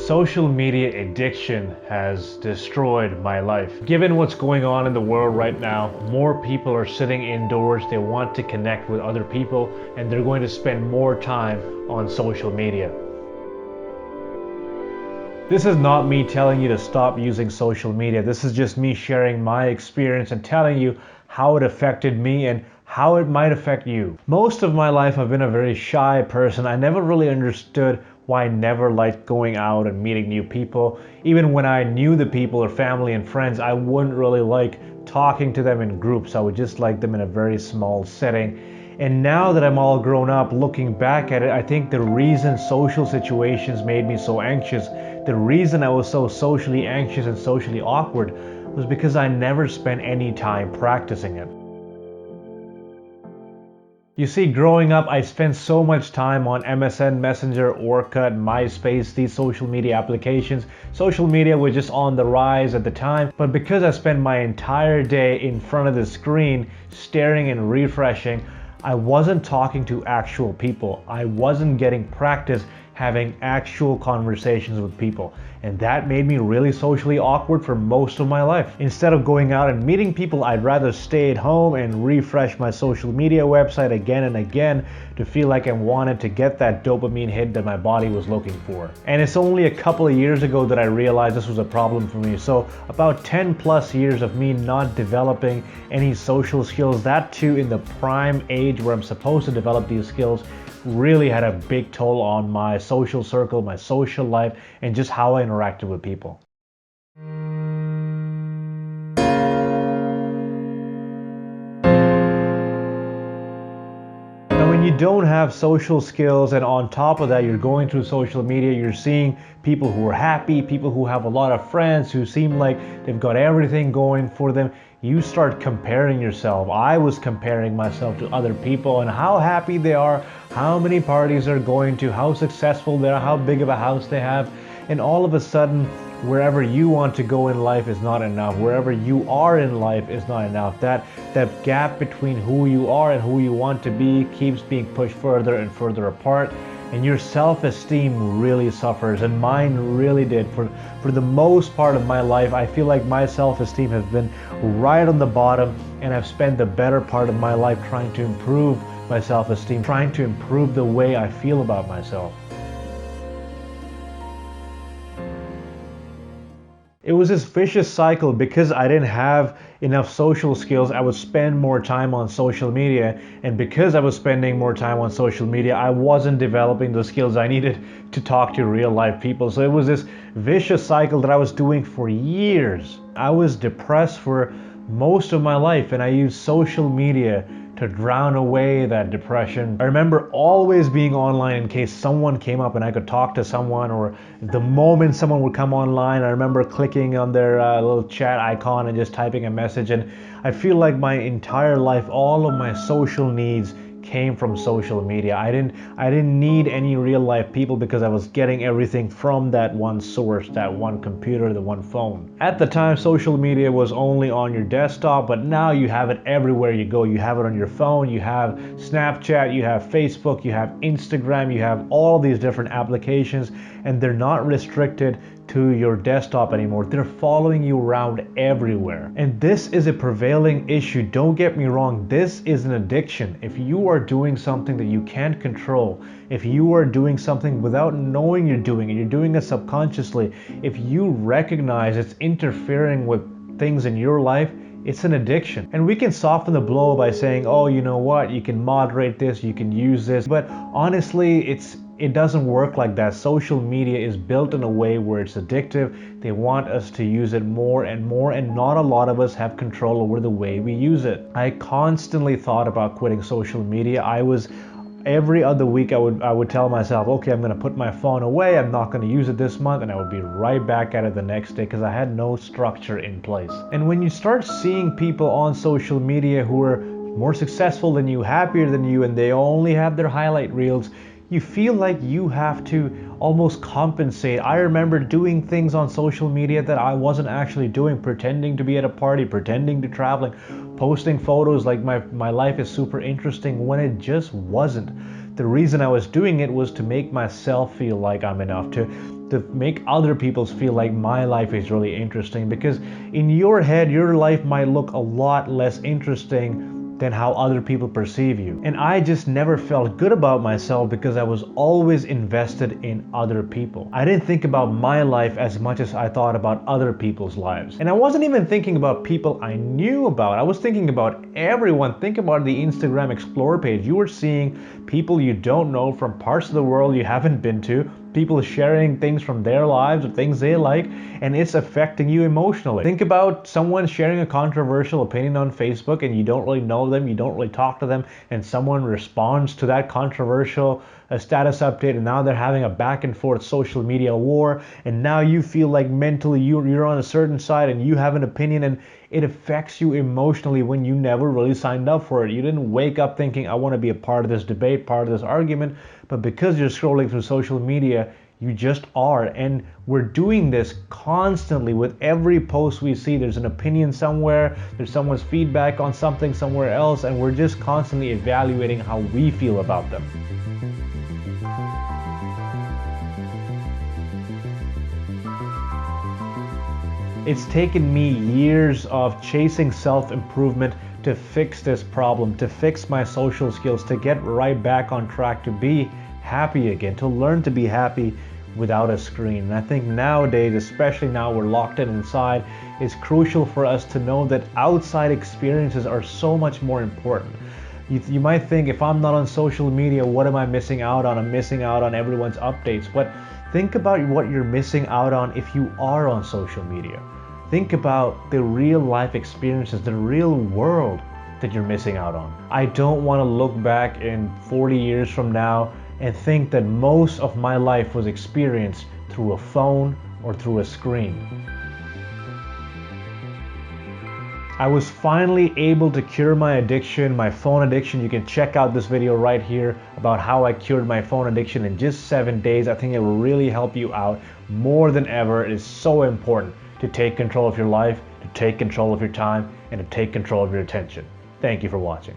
Social media addiction has destroyed my life. Given what's going on in the world right now, more people are sitting indoors, they want to connect with other people, and they're going to spend more time on social media. This is not me telling you to stop using social media. This is just me sharing my experience and telling you how it affected me and how it might affect you. Most of my life I've been a very shy person. I never really understood why I never liked going out and meeting new people. Even when I knew the people or family and friends, I wouldn't really like talking to them in groups. I would just like them in a very small setting. And now that I'm all grown up, looking back at it, I think the reason social situations made me so anxious, the reason I was so socially anxious and socially awkward, was because I never spent any time practicing it. You see, growing up, I spent so much time on MSN Messenger, Orkut, MySpace, these social media applications. Social media was just on the rise at the time, but because I spent my entire day in front of the screen, staring and refreshing, I wasn't talking to actual people. I wasn't getting practice having actual conversations with people. And that made me really socially awkward for most of my life. Instead of going out and meeting people, I'd rather stay at home and refresh my social media website again and again to feel like I wanted to get that dopamine hit that my body was looking for. And it's only a couple of years ago that I realized this was a problem for me. So about 10 plus years of me not developing any social skills, that too in the prime age where I'm supposed to develop these skills, really had a big toll on my social circle, my social life, and just how I interacted with people. Now, when you don't have social skills and on top of that you're going through social media, you're seeing people who are happy, people who have a lot of friends, who seem like they've got everything going for them, you start comparing yourself. I was comparing myself to other people and how happy they are, how many parties they're going to, how successful they are, how big of a house they have, and all of a sudden, wherever you want to go in life is not enough. Wherever you are in life is not enough. That gap between who you are and who you want to be keeps being pushed further and further apart. And your self-esteem really suffers, and mine really did. For the most part of my life, I feel like my self-esteem has been right on the bottom, and I've spent the better part of my life trying to improve my self-esteem, trying to improve the way I feel about myself. It was this vicious cycle. Because I didn't have enough social skills, I would spend more time on social media, and because I was spending more time on social media, I wasn't developing the skills I needed to talk to real life people. So it was this vicious cycle that I was doing for years. I was depressed for most of my life, and I used social media to drown away that depression. I remember always being online in case someone came up and I could talk to someone, or the moment someone would come online, I remember clicking on their little chat icon and just typing a message. And I feel like my entire life, all of my social needs came from social media. I didn't need any real life people because I was getting everything from that one source, that one computer, the one phone. At the time, social media was only on your desktop, but now you have it everywhere you go. You have it on your phone, you have Snapchat, you have Facebook, you have Instagram, you have all these different applications, and they're not restricted to your desktop anymore. They're following you around everywhere. And this is a prevailing issue. Don't get me wrong, this is an addiction. If you are doing something that you can't control, if you are doing something without knowing you're doing it, you're doing it subconsciously, if you recognize it's interfering with things in your life, it's an addiction. And we can soften the blow by saying, oh, you know what, you can moderate this, you can use this. But honestly, it doesn't work like that. Social media is built in a way where it's addictive. They want us to use it more and more, and not a lot of us have control over the way we use it. I constantly thought about quitting social media. Every other week I would tell myself, okay, I'm gonna put my phone away, I'm not gonna use it this month, and I would be right back at it the next day because I had no structure in place. And when you start seeing people on social media who are more successful than you, happier than you, and they only have their highlight reels, you feel like you have to almost compensate. I remember doing things on social media that I wasn't actually doing, pretending to be at a party, pretending to traveling, posting photos like my life is super interesting when it just wasn't. The reason I was doing it was to make myself feel like I'm enough, to to make other people feel like my life is really interesting, because in your head your life might look a lot less interesting than how other people perceive you. And I just never felt good about myself because I was always invested in other people. I didn't think about my life as much as I thought about other people's lives. And I wasn't even thinking about people I knew about. I was thinking about everyone. Think about the Instagram Explore page. You were seeing people you don't know from parts of the world you haven't been to, people sharing things from their lives or things they like, and it's affecting you emotionally. Think about someone sharing a controversial opinion on Facebook and you don't really know them, you don't really talk to them, and someone responds to that controversial status update, and now they're having a back and forth social media war, and now you feel like mentally you're on a certain side and you have an opinion, and it affects you emotionally when you never really signed up for it. You didn't wake up thinking, I want to be a part of this debate, part of this argument, but because you're scrolling through social media, you just are. And we're doing this constantly with every post we see. There's an opinion somewhere, there's someone's feedback on something somewhere else, and we're just constantly evaluating how we feel about them. It's taken me years of chasing self-improvement to fix this problem, to fix my social skills, to get right back on track, to be happy again, to learn to be happy without a screen. And I think nowadays, especially now we're locked in inside, it's crucial for us to know that outside experiences are so much more important. You might think, if I'm not on social media, what am I missing out on? I'm missing out on everyone's updates. But think about what you're missing out on if you are on social media. Think about the real life experiences, the real world that you're missing out on. I don't want to look back in 40 years from now and think that most of my life was experienced through a phone or through a screen. I was finally able to cure my addiction, my phone addiction. You can check out this video right here about how I cured my phone addiction in just 7 days. I think it will really help you out more than ever. It is so important to take control of your life, to take control of your time, and to take control of your attention. Thank you for watching.